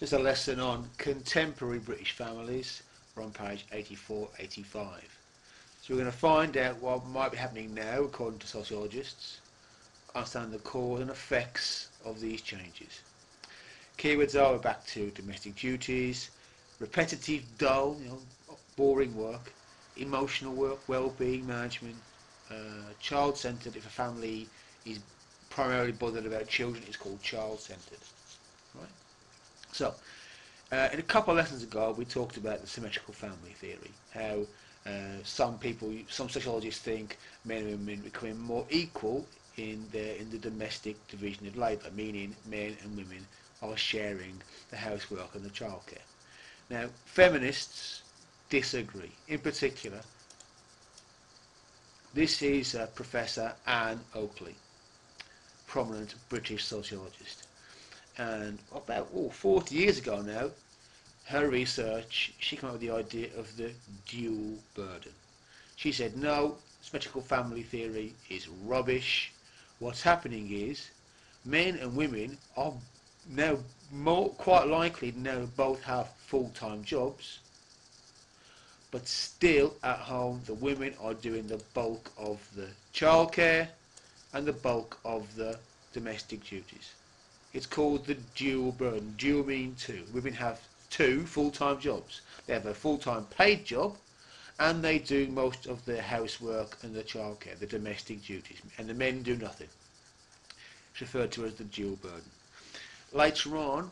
There's a lesson on contemporary British families. We're on page 84, 85. So we're going to find out what might be happening now, according to sociologists, understand the cause and effects of these changes. Keywords are back to domestic duties, repetitive, dull, boring work, emotional work, well-being management, child-centred. If a family is primarily bothered about children, it's called child-centred. Right? So, in a couple of lessons ago, we talked about the symmetrical family theory. How some sociologists think men and women becoming more equal in the domestic division of labour, meaning men and women are sharing the housework and the childcare. Now, feminists disagree. In particular, this is Professor Anne Oakley, prominent British sociologist. And about 40 years ago now, her research, she came up with the idea of the dual burden. She said, no, symmetrical family theory is rubbish. What's happening is men and women are now quite likely now both have full-time jobs, but still at home the women are doing the bulk of the childcare and the bulk of the domestic duties. It's called the dual burden. Dual mean two. Women have two full-time jobs. They have a full-time paid job and they do most of the housework and the childcare, the domestic duties, and the men do nothing. It's referred to as the dual burden. Later on,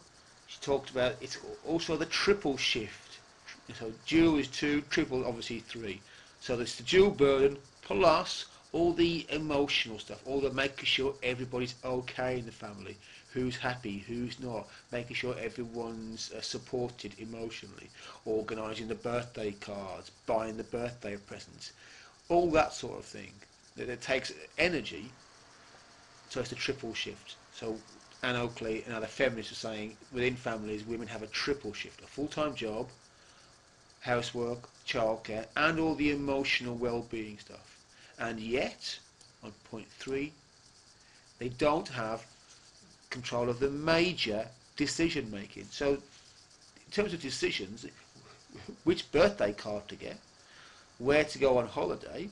she talked about it's also the triple shift. So dual is two, triple obviously three. So there's the dual burden plus all the emotional stuff, all the making sure everybody's okay in the family, who's happy, who's not, making sure everyone's supported emotionally, organising the birthday cards, buying the birthday presents, all that sort of thing. That it takes energy, so it's the triple shift. So Anne Oakley and other feminists are saying within families women have a triple shift, a full-time job, housework, childcare, and all the emotional well-being stuff. And yet, on point 3, they don't have control of the major decision making. So in terms of decisions, which birthday card to get, where to go on holiday,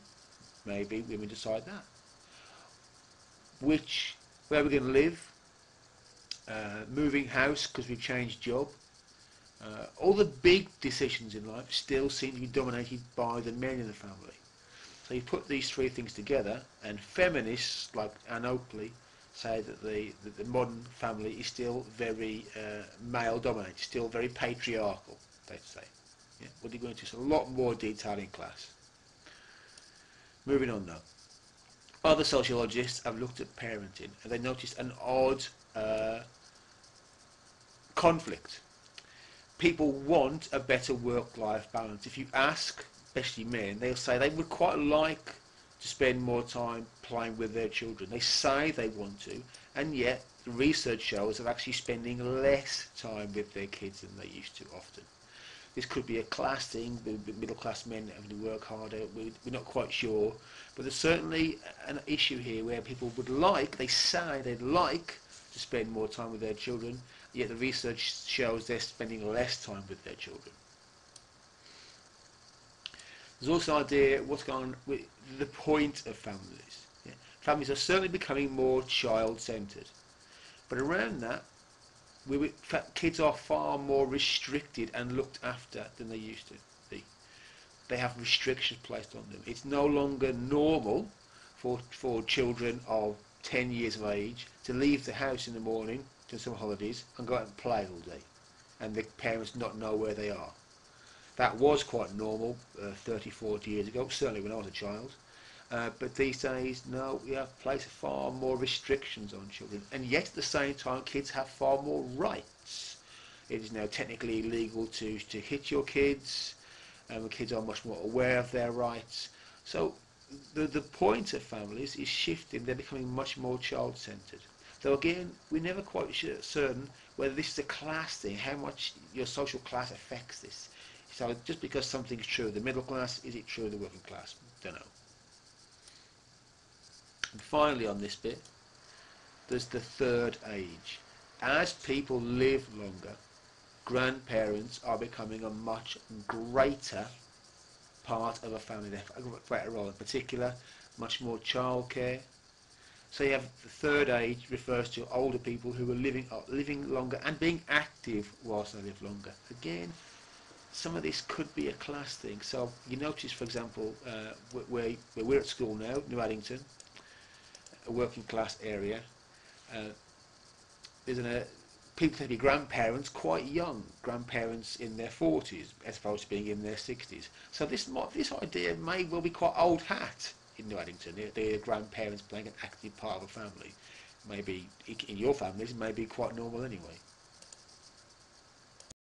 maybe women decide that. Where we're going to live, moving house because we've changed job. All the big decisions in life still seem to be dominated by the men in the family. So you put these three things together, and feminists like Anne Oakley say that the modern family is still very male-dominated, still very patriarchal, they'd say. Yeah? We'll go into a lot more detail in class. Moving on now. Other sociologists have looked at parenting, and they noticed an odd conflict. People want a better work-life balance. If you ask, especially men, they'll say they would quite like to spend more time playing with their children. They say they want to, and yet the research shows they're actually spending less time with their kids than they used to often. This could be a class thing, with middle-class men having to work harder. We're not quite sure, but there's certainly an issue here where people would like, they say they'd like to spend more time with their children, yet the research shows they're spending less time with their children. There's also an idea what's going on with the point of families. Yeah. Families are certainly becoming more child-centred, but around that, kids are far more restricted and looked after than they used to be. They have restrictions placed on them. It's no longer normal for children of 10 years of age to leave the house in the morning to some holidays and go out and play all day, and the parents not know where they are. That was quite normal 30, 40 years ago, certainly when I was a child. But these days, no, we have placed far more restrictions on children. And yet, at the same time, kids have far more rights. It is now technically illegal to hit your kids, and the kids are much more aware of their rights. So the point of families is shifting. They're becoming much more child-centred. Though again, we're never quite certain whether this is a class thing, how much your social class affects this. So just because something's true of the middle class, is it true of the working class? Don't know. And finally on this bit, there's the third age. As people live longer, grandparents are becoming a much greater part of a family, a greater role. In particular, much more childcare. So you have the third age refers to older people who are living longer and being active whilst they live longer. Again, some of this could be a class thing. So you notice, for example, where we're at school now, New Addington, a working class area. Uh, there's people tend to be grandparents quite young, grandparents in their 40s as opposed to being in their 60s. So this idea may well be quite old hat in New Addington. The grandparents playing an active part of a family. Maybe in your families, it may be quite normal anyway.